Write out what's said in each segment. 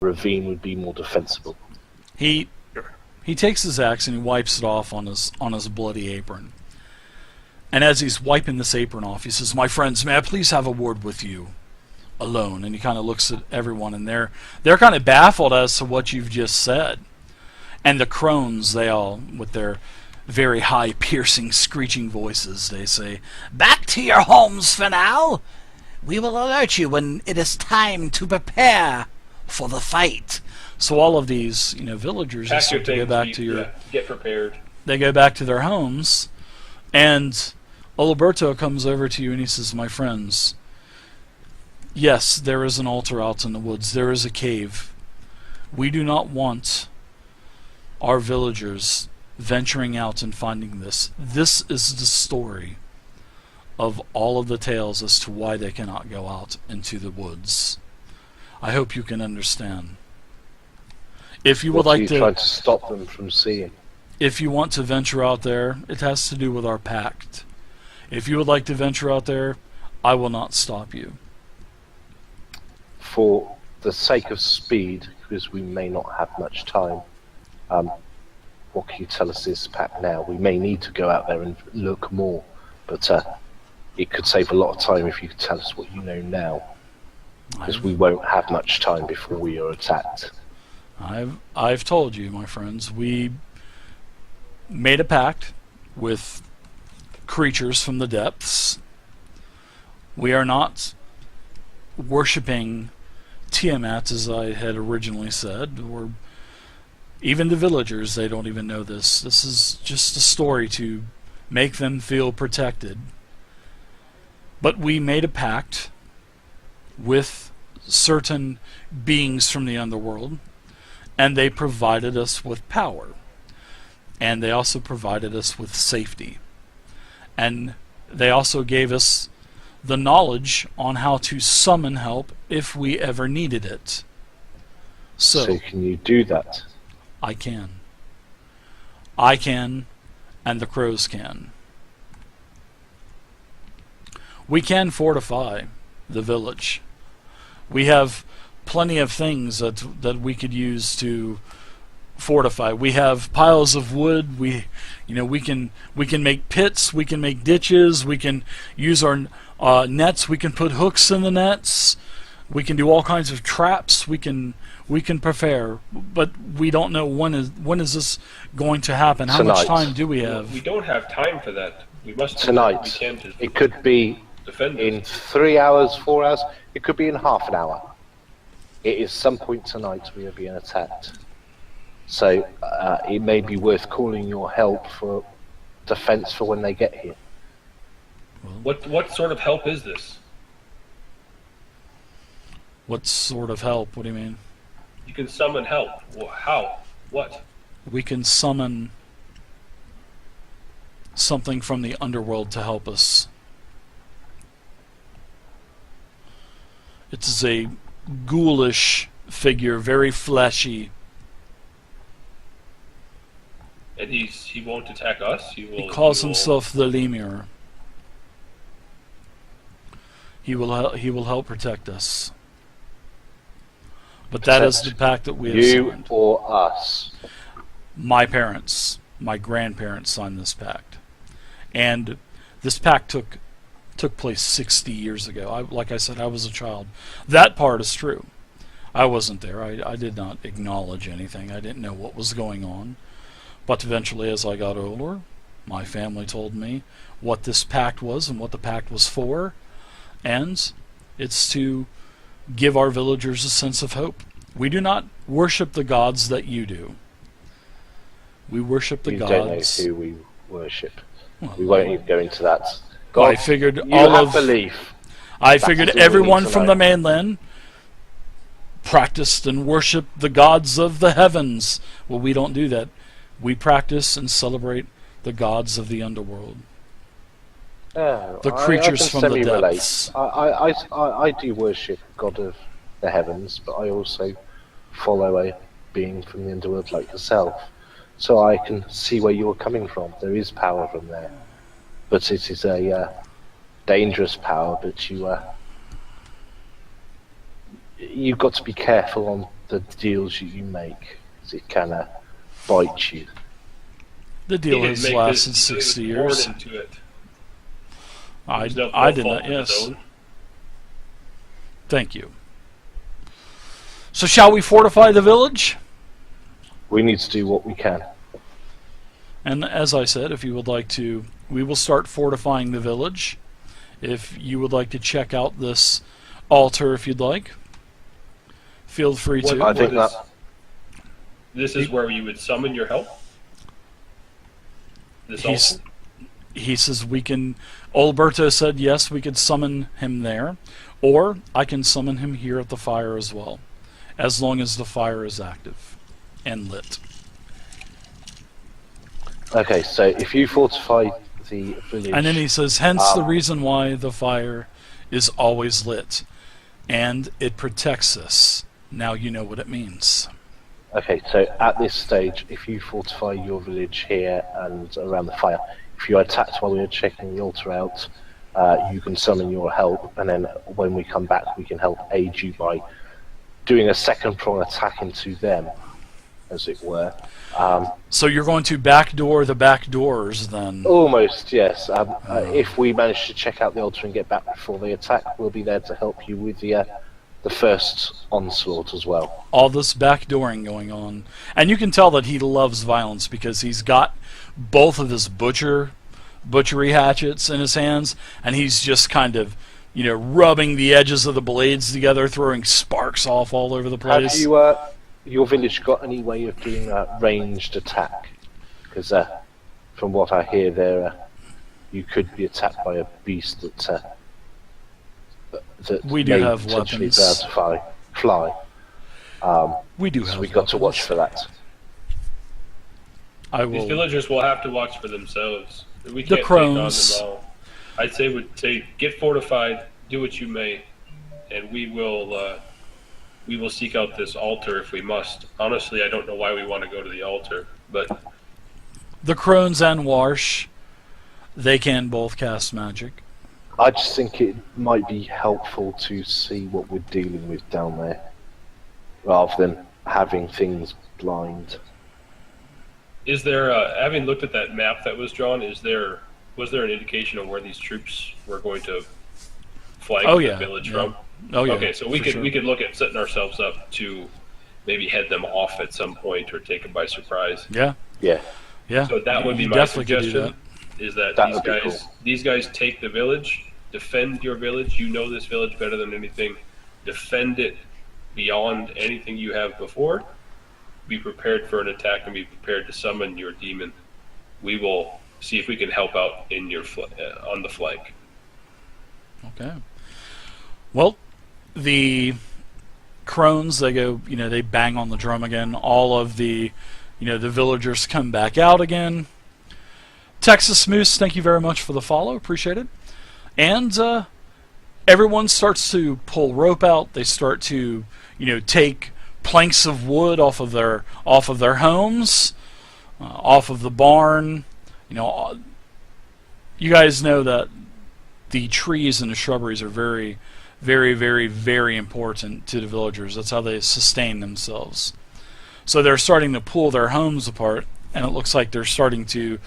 ravine would be more defensible. He takes his axe and he wipes it off on his bloody apron. And as he's wiping this apron off, he says, "My friends, may I please have a word with you alone?" And he kind of looks at everyone, and they're kind of baffled as to what you've just said. And the crones, they all, with their very high, piercing, screeching voices, they say, "Back to your homes for now. We will alert you when it is time to prepare for the fight." So all of these, villagers Pack start your to go back things, to your. get prepared. They go back to their homes, and Oliberto comes over to you and he says, "My friends, yes, there is an altar out in the woods. There is a cave. We do not want our villagers venturing out and finding this. This is the story of all of the tales as to why they cannot go out into the woods. I hope you can understand. If you would like to try to stop them from seeing. If you want to venture out there, it has to do with our pact. If you would like to venture out there, I will not stop you." For the sake of speed, because we may not have much time, what can you tell us this pact now? We may need to go out there and look more, but it could save a lot of time if you could tell us what you know now, because we won't have much time before we are attacked. I've told you, my friends, we made a pact with creatures from the depths. We are not worshipping Tiamat, as I had originally said, or even the villagers. They don't even know this. This is just a story to make them feel protected. But we made a pact with certain beings from the underworld, and they provided us with power. And they also provided us with safety. And they also gave us the knowledge on how to summon help if we ever needed it. So can you do that? I can. I can, and the crows can. We can fortify the village. We have plenty of things that we could use to fortify. We have piles of wood. We can make pits. We can make ditches. We can use our nets. We can put hooks in the nets. We can do all kinds of traps. We can prepare, but we don't know when is this going to happen. How much time do we have? We don't have time for that. We must tonight. We can to it could be in 3 hours, 4 hours. It could be in half an hour. It is some point tonight we are being attacked. So it may be worth calling your help for defense for when they get here. What sort of help is this? What sort of help? What do you mean? You can summon help. How? What? We can summon something from the underworld to help us. It's a ghoulish figure, very fleshy. And he won't attack us? He calls himself the Lemur. He will help protect us. But that is the pact that we have signed. You or us? My parents, my grandparents signed this pact. And this pact took place 60 years ago. Like I said, I was a child. That part is true. I wasn't there. I did not acknowledge anything. I didn't know what was going on. But eventually, as I got older, my family told me what this pact was and what the pact was for. And it's to give our villagers a sense of hope. We do not worship the gods that you do. We worship the gods. You don't know who we worship. Well, we won't even go into that. God, I figured belief. I figured everyone from the mainland practiced and worshipped the gods of the heavens. Well, we don't do that. We practice and celebrate the gods of the underworld. The creatures from the depths. I do worship God of the heavens, but I also follow a being from the underworld like yourself. So I can see where you're coming from. There is power from there. But it is a dangerous power, but you've got to be careful on the deals you make, 'cause it can bite you. The deal has lasted 60 years. Into it. I No did fault that, of his yes. own. Thank you. So shall we fortify the village? We need to do what we can. And as I said, if you would like to, we will start fortifying the village. If you would like to check out this altar, if you'd like, feel free to. I think that This is where you would summon your help. This altar? He says we can. Alberto said yes, we could summon him there, or I can summon him here at the fire as well, as long as the fire is active and lit. Okay, so if you fortify the village, And then he says, hence the reason why the fire is always lit, and it protects us. Now you know what it means. okay, so at this stage, if you fortify your village here and around the fire, if you are attacked while we're checking the altar out, you can summon your help, and then when we come back, we can help aid you by doing a second prong attack into them, as it were. So you're going to backdoor the back doors then? Almost, yes. If we manage to check out the altar and get back before they attack, we'll be there to help you with the first onslaught as well. All this backdooring going on. And you can tell that he loves violence because he's got both of his butchery hatchets in his hands, and he's just kind of, rubbing the edges of the blades together, throwing sparks off all over the place. Have you, your village got any way of doing a ranged attack? Because from what I hear there, you could be attacked by a beast that we do may have potentially weapons. be able to fly. We do So have we got to watch weapons. for that. I These will. villagers will have to watch for themselves. We The can't take on them crones. all. I'd say get fortified, do what you may, and we will seek out this altar if we must. Honestly, I don't know why we want to go to the altar, but The crones and Warsh, they can both cast magic. I just think it might be helpful to see what we're dealing with down there, rather than having things blind. is there, having looked at that map that was drawn, was there an indication of where these troops were going to flag Oh, the yeah, village yeah. from? Oh yeah. Okay, so we for could sure. we could look at setting ourselves up to maybe head them off at some point or take them by surprise. Yeah. Yeah. Yeah. So that would be You my definitely could do suggestion. Is that That these would be guys cool. these guys take the village, defend your village. You know this village better than anything. Defend it beyond anything you have before. Be prepared for an attack and be prepared to summon your demon. We will see if we can help out in your on the flank. Okay. Well, the crones, they go, they bang on the drum again. All of the, the villagers come back out again. Texas Moose, thank you very much for the follow. Appreciate it. And everyone starts to pull rope out. They start to, take planks of wood off of their homes, off of the barn. You guys know that the trees and the shrubberies are very, very, very, very important to the villagers. That's how they sustain themselves. So they're starting to pull their homes apart, and it looks like they're starting to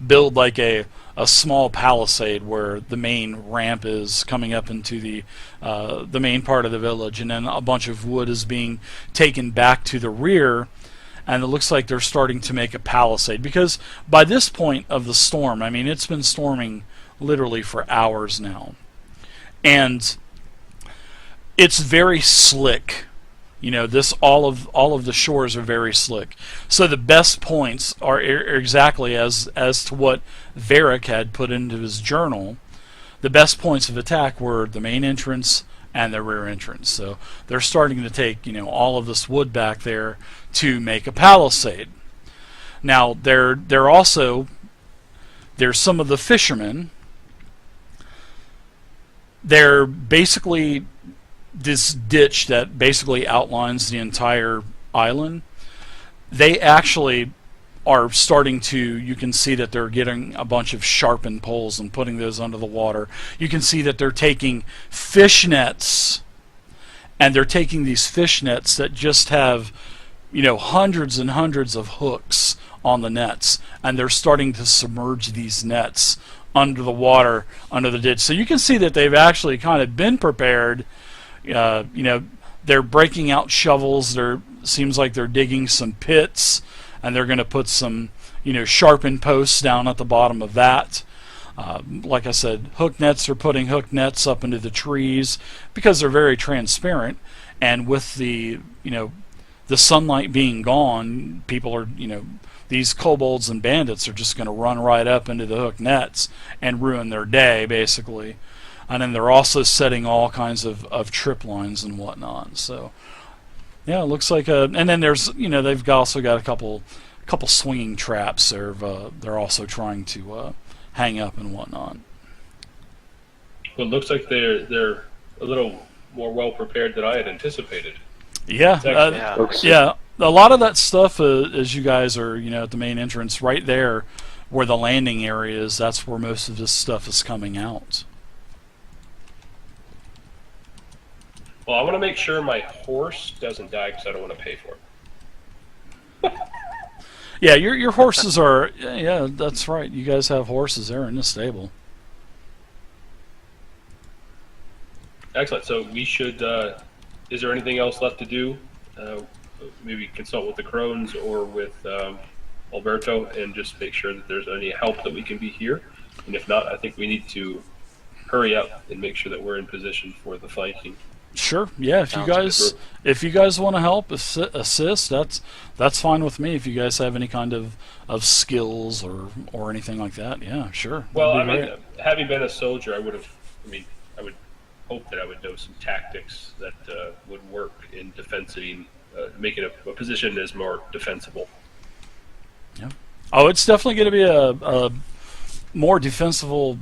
build like a small palisade where the main ramp is coming up into the main part of the village, and then a bunch of wood is being taken back to the rear, and it looks like they're starting to make a palisade. Because by this point of the storm, I mean, it's been storming literally for hours now, and it's very slick. This all of the shores are very slick. So the best points are exactly as to what Varric had put into his journal. The best points of attack were the main entrance and the rear entrance. So they're starting to take all of this wood back there to make a palisade. Now there's some of the fishermen. They're basically this ditch that basically outlines the entire island. They actually are starting to, you can see that they're getting a bunch of sharpened poles and putting those under the water. You can see that they're taking fish nets and they're taking these fish nets that just have, hundreds and hundreds of hooks on the nets, and they're starting to submerge these nets under the water, under the ditch. So you can see that they've actually kind of been prepared. They're breaking out shovels. Seems like they're digging some pits, and they're going to put some, sharpened posts down at the bottom of that. Like I said, hook nets are putting hook nets up into the trees because they're very transparent, and with the sunlight being gone, people are, these kobolds and bandits are just going to run right up into the hook nets and ruin their day, basically. And then they're also setting all kinds of trip lines and whatnot. So, yeah, it looks like and then there's, they've also got a couple swinging traps they're also trying to hang up and whatnot. Well, it looks like they're a little more well prepared than I had anticipated. Yeah, yeah. A lot of that stuff, as you guys are, at the main entrance, right there, where the landing area is, that's where most of this stuff is coming out. Well, I want to make sure my horse doesn't die because I don't want to pay for it. Yeah, your horses are. Yeah, that's right. You guys have horses there in the stable. Excellent. So we should. Is there anything else left to do? Maybe consult with the Crones or with Alberto and just make sure that there's any help that we can be here. And if not, I think we need to hurry up and make sure that we're in position for the flanking. Sure. Yeah. If you guys want to help assist, that's fine with me. If you guys have any kind of skills or anything like that, yeah, sure. Well, having been a soldier, I would hope that I would know some tactics that would work in defending, making a position as more defensible. Yeah. Oh, it's definitely going to be a more defensible,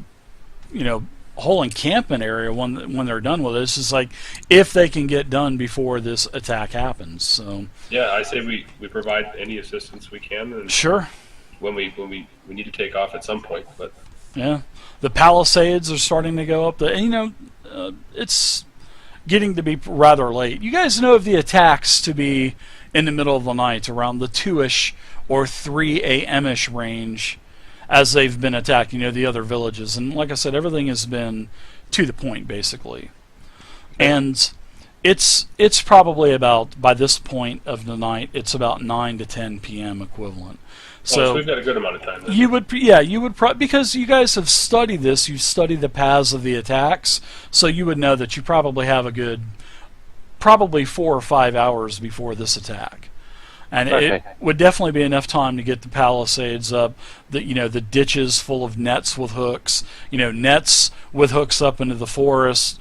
whole encampment area when they're done with it. It's just like if they can get done before this attack happens. So yeah, I say we provide any assistance we can. And sure. When we need to take off at some point, but yeah, the palisades are starting to go up. It's getting to be rather late. You guys know of the attacks to be in the middle of the night, around the 2-ish or 3 a.m.-ish range, as they've been attacked, the other villages. And like I said, everything has been to the point, basically. And it's probably about, by this point of the night, it's about 9 to 10 p.m. equivalent. So we've got a good amount of time then. You would because you guys have studied this, you've studied the paths of the attacks, so you would know that you probably have a good, probably 4 or 5 hours before this attack. And it would definitely be enough time to get the palisades up, the ditches full of nets with hooks, nets with hooks up into the forest,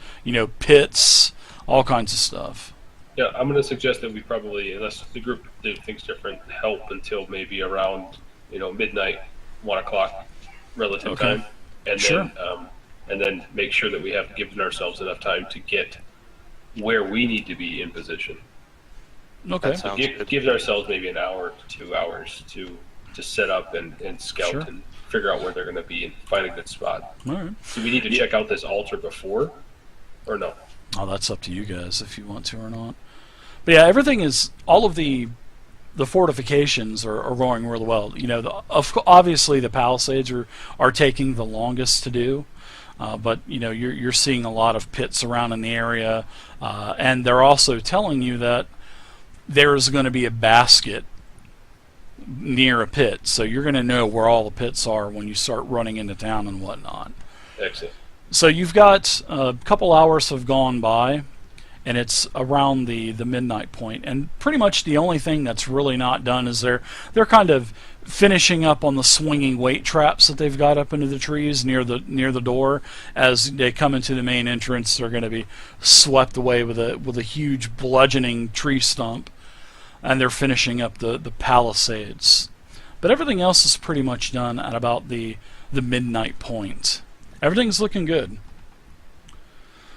pits, all kinds of stuff. Yeah, I'm going to suggest that we probably, unless the group thinks different, help until maybe around, midnight, 1 o'clock relative time, and sure. then make sure that we have given ourselves enough time to get where we need to be in position. Okay. So gives ourselves maybe an hour to 2 hours to set up and scout sure. and figure out where they're going to be and find a good spot. All right. Do we need to check out this altar before, or no? Oh, that's up to you guys if you want to or not. But yeah, everything is, all of the fortifications are going really well. Obviously the palisades are taking the longest to do. But you're seeing a lot of pits around in the area, and they're also telling you that there's going to be a basket near a pit, so you're going to know where all the pits are when you start running into town and whatnot. Excellent. So you've got a couple hours have gone by, and it's around the midnight point, and pretty much the only thing that's really not done is they're kind of finishing up on the swinging weight traps that they've got up into the trees near the door. As they come into the main entrance, they're going to be swept away with a huge bludgeoning tree stump, and they're finishing up the palisades. But everything else is pretty much done at about the midnight point. Everything's looking good.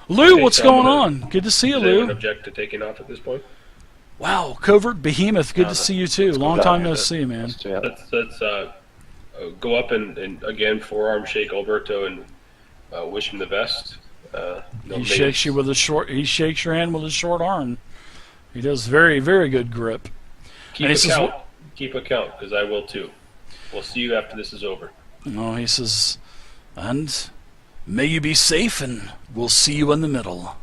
Lou, what's going on? Good to see you, Does Lou. anyone object to taking off at this point? Wow, Covert Behemoth, good to see you too. Long time no see, man. Let's go up and again forearm shake Alberto and wish him the best. No He shakes you with a short. He shakes your hand with a short arm. He does very, very good grip. Keep a count. Keep a count, because I will too. We'll see you after this is over. No, he says, and may you be safe, and we'll see you in the middle.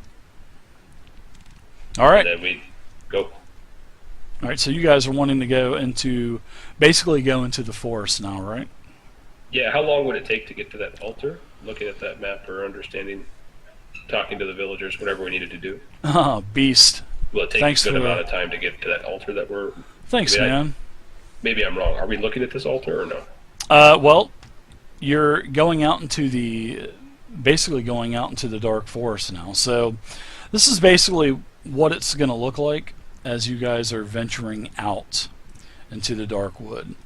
All right. And then we go. All right. So you guys are wanting to go into, basically go into the forest now, right? Yeah. How long would it take to get to that altar? Looking at that map or understanding, talking to the villagers, whatever we needed to do. Oh, beast. Will it take a good amount of time to get to that altar that we're... Thanks, man. Maybe I'm wrong. Are we looking at this altar or no? Well, you're going out into the... basically going out into the dark forest now. So this is basically what it's going to look like as you guys are venturing out into the dark wood.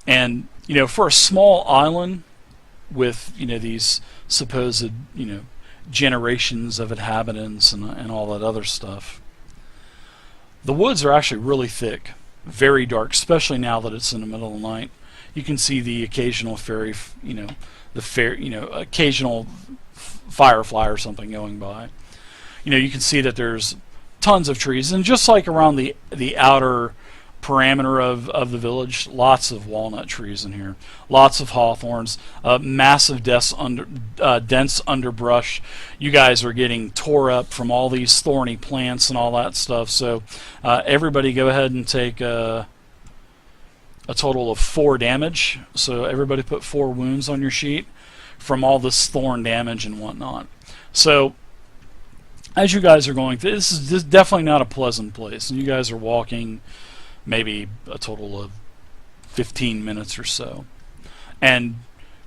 And, you know, for a small island with, you know, these supposed, you know, generations of inhabitants and all that other stuff, the woods are actually really thick, very dark, especially now that it's in the middle of the night. You can see the occasional occasional firefly or something going by. You know, you can see that there's tons of trees, and just like around the outer parameter of the village, lots of walnut trees in here, lots of hawthorns, massive dense underbrush. You guys are getting tore up from all these thorny plants and all that stuff. So everybody go ahead and take a total of 4 damage. So everybody put 4 wounds on your sheet from all this thorn damage and whatnot. So as you guys are going through, this is definitely not a pleasant place, and you guys are walking maybe a total of 15 minutes or so. And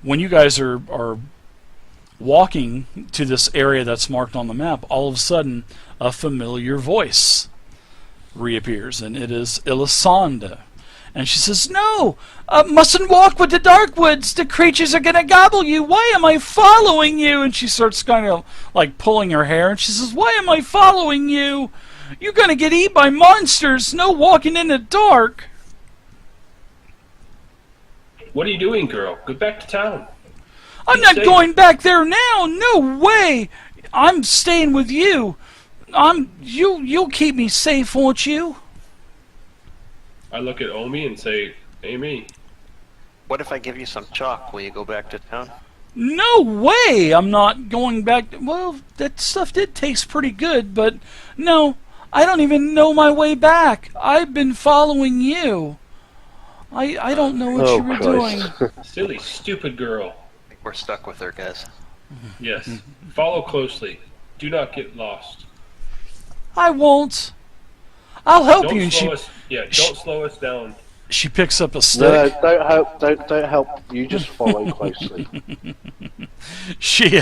when you guys are walking to this area that's marked on the map, all of a sudden a familiar voice reappears, and it is Elisanda. And she says, "No, mustn't walk with the dark woods. The creatures are going to gobble you. Why am I following you?" And she starts kind of like pulling her hair, and she says, "Why am I following you? You're going to get eaten by monsters. No walking in the dark." What are you doing, girl? Go back to town. "I'm not going back there now. No way. I'm staying with you. You'll keep me safe, won't you?" I look at Omi and say, "Amy." What if I give you some chalk? Will you go back to town? "No way. I'm not going back. Well, that stuff did taste pretty good, but no. I don't even know my way back. I've been following you. I don't know what you were doing." Silly, stupid girl. I think we're stuck with her, guys. Yes. Follow closely. Do not get lost. "I won't. I'll help you." And don't slow us down. she picks up a stick. No, don't help. You just follow closely. She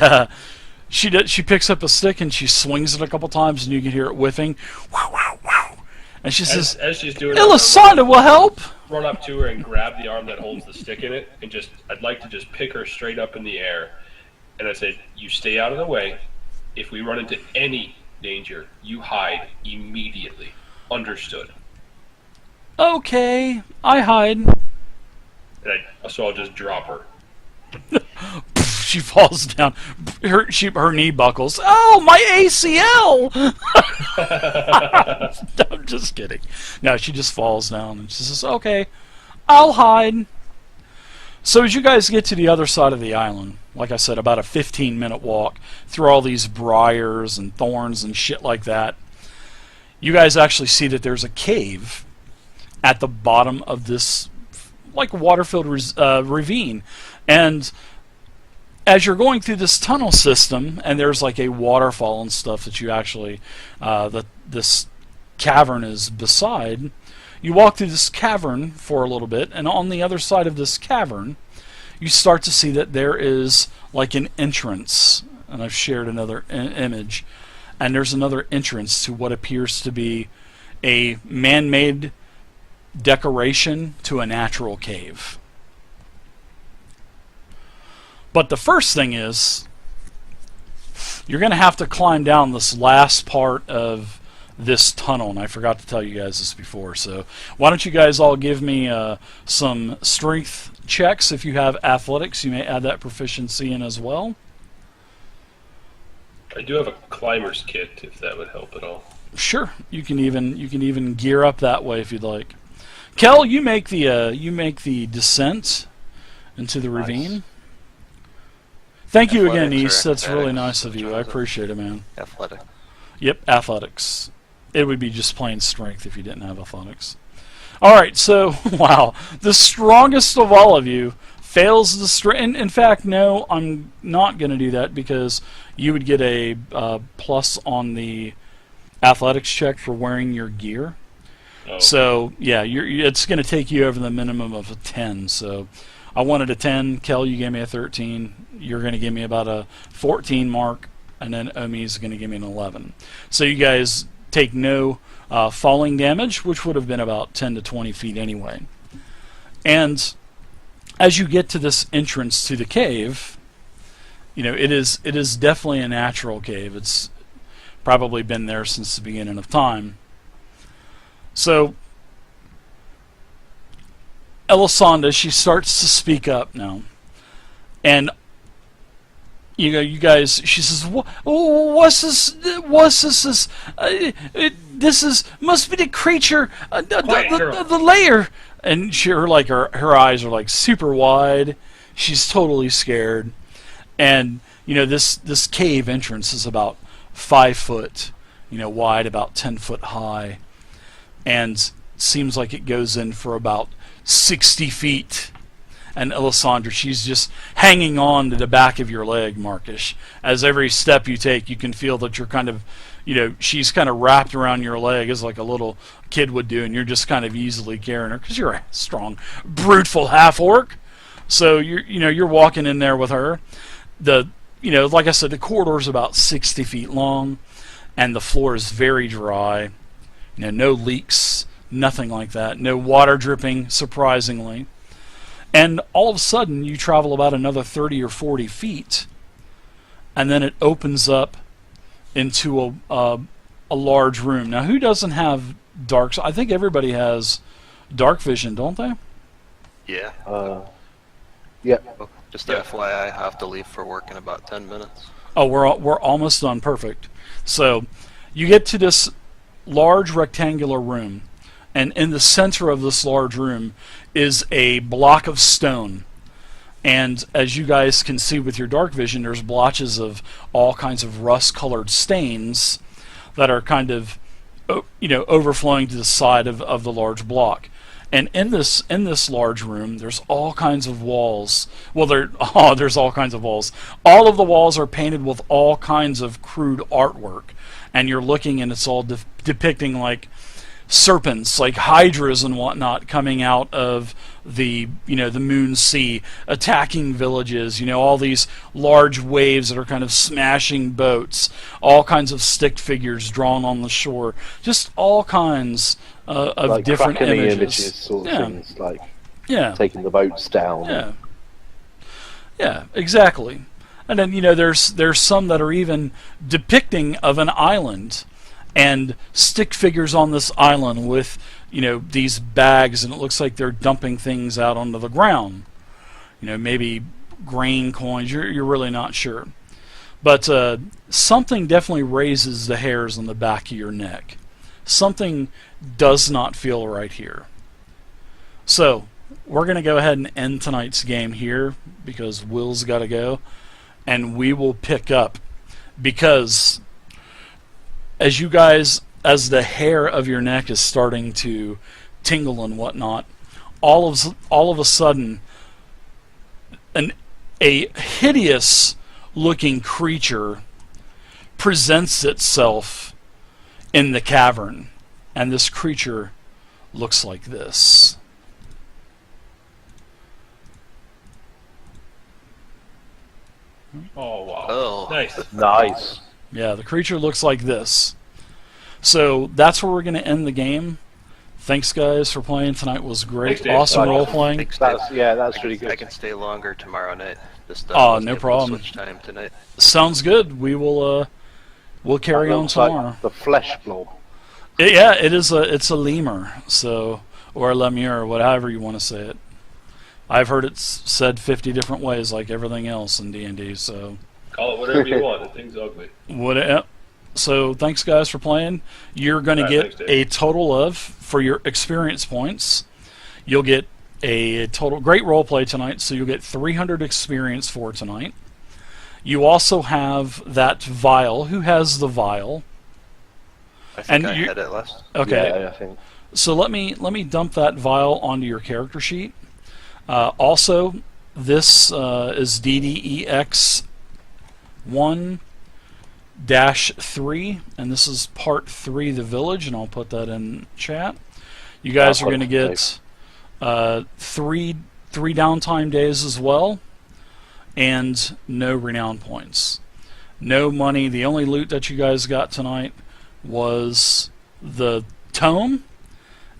picks up a stick and she swings it a couple times, and you can hear it whiffing. Wow, wow, wow. And she says, as she's doing "Elisanda will help." Run up to her and grab the arm that holds the stick in it, and I'd like to just pick her straight up in the air. And I said, "You stay out of the way. If we run into any danger, you hide immediately. Understood?" "Okay, I hide." And so I'll just drop her. She falls down. Her knee buckles. "Oh, my ACL!" I'm just kidding. No, she just falls down and she says, "Okay, I'll hide." So as you guys get to the other side of the island, like I said, about a 15-minute walk through all these briars and thorns and shit like that, you guys actually see that there's a cave at the bottom of this like water-filled ravine. And as you're going through this tunnel system, and there's like a waterfall and stuff that you actually, this cavern is beside, you walk through this cavern for a little bit, and on the other side of this cavern, you start to see that there is like an entrance, and I've shared another image, and there's another entrance to what appears to be a man-made decoration to a natural cave. But the first thing is, you're going to have to climb down this last part of this tunnel, and I forgot to tell you guys this before. So why don't you guys all give me some strength checks. If you have athletics, you may add that proficiency in as well. I do have a climber's kit, if that would help at all. Sure, you can even gear up that way if you'd like. Kel, you make the descent into the ravine. Thank you again, Athletics East. or That's really acrobatics? nice of Which you. one I is it? appreciate it, man. Athletic. Yep, athletics. It would be just plain strength if you didn't have athletics. All right, so wow, the strongest of all of you fails the strength. In fact, no, I'm not going to do that because you would get a plus on the athletics check for wearing your gear. Oh. So yeah, it's going to take you over the minimum of a 10. So I wanted a 10. Kel, you gave me a 13. You're going to give me about a 14 mark, and then Omi is going to give me an 11. So you guys take no falling damage, which would have been about 10 to 20 feet anyway. And as you get to this entrance to the cave, you know, it is definitely a natural cave. It's probably been there since the beginning of time. So Elisanda, she starts to speak up now, and you guys, she says, "What's this? What's this? This must be the creature, the lair." And her eyes are like super wide. She's totally scared, and you know this cave entrance is about 5 foot, wide, about 10 foot high, and seems like it goes in for about 60 feet. And Elisandra, she's just hanging on to the back of your leg, Marcus. As every step you take, you can feel that you're kind of, she's kind of wrapped around your leg as like a little kid would do, and you're just kind of easily carrying her because you're a strong, bruteful half-orc. So you're walking in there with her. Like I said, the corridor's about 60 feet long, and the floor is very dry. No leaks, nothing like that. No water dripping, surprisingly. And all of a sudden, you travel about another 30 or 40 feet, and then it opens up into a large room. Now, who doesn't have dark? I think everybody has dark vision, don't they? Yeah. Yeah. Oh, just FYI, I have to leave for work in about 10 minutes. Oh, we're almost done. Perfect. So, you get to this large rectangular room, and in the center of this large room is a block of stone. And as you guys can see with your dark vision, there's blotches of all kinds of rust-colored stains that are kind of, overflowing to the side of the large block. And in this large room, there's all kinds of walls. Well, there's all kinds of walls. All of the walls are painted with all kinds of crude artwork, and you're looking, and it's all depicting like serpents, like hydras and whatnot, coming out of the moon sea, attacking villages. All these large waves that are kind of smashing boats. All kinds of stick figures drawn on the shore. Just all kinds of like different images sort of things, like taking the boats down. Yeah, exactly. And then there's some that are even depicting of an island, and stick figures on this island with these bags, and it looks like they're dumping things out onto the ground. Maybe grain coins. You're really not sure, but something definitely raises the hairs on the back of your neck. Something does not feel right here. So we're going to go ahead and end tonight's game here because Will's got to go, and we will pick up because as the hair of your neck is starting to tingle and whatnot, all of a sudden, a hideous looking creature presents itself in the cavern, and this creature looks like this. Oh, wow. Oh. Nice. Nice. Yeah, the creature looks like this. So that's where we're going to end the game. Thanks, guys, for playing. Tonight was great. Thanks, Dave. Awesome role-playing. Thanks, Dave. That's really good. I can stay longer tomorrow night. Just, Oh, wasn't no able to problem. Switch time tonight. Sounds good. We will we'll carry on Looks like tomorrow. the flesh blob. It's a lemur, so, or a lemur, whatever you want to say it. I've heard it said 50 different ways, like everything else in D&D. So Call it whatever you want. The thing's ugly. So thanks guys for playing. You're going to Alright, get thanks, a Dave. total of, for your experience points, you'll get a total, great roleplay tonight, so you'll get 300 experience for tonight. You also have that vial. Who has the vial? I think And I you- had it last. Okay, Yeah, I think. so let me dump that vial onto your character sheet. Also, this is DDEX1-3, and this is part 3, the village, and I'll put that in chat. You guys are going to get three downtime days as well, and no renown points, no money. The only loot that you guys got tonight was the tome,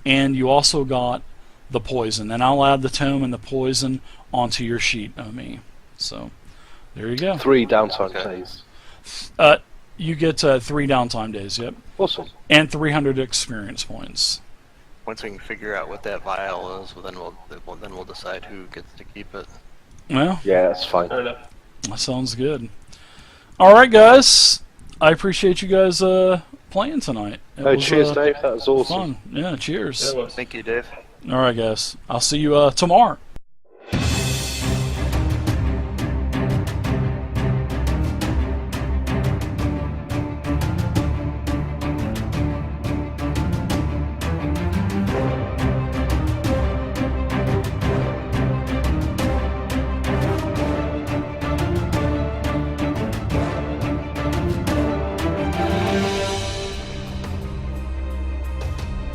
and you also got the poison, and I'll add the tome and the poison onto your sheet, Omi. So there you go. 3 downtime Okay. days. You get 3 downtime days, yep, Awesome. and 300 experience points. Once we can figure out what that vial is, well, then we'll decide who gets to keep it. Well, Yeah, that's fine. Fair enough. that sounds good. All right, guys, I appreciate you guys playing tonight. It Oh, was, cheers, Dave. That was awesome. fun. Yeah, cheers. Yeah, it was. Thank you, Dave. All right, guys, I'll see you tomorrow.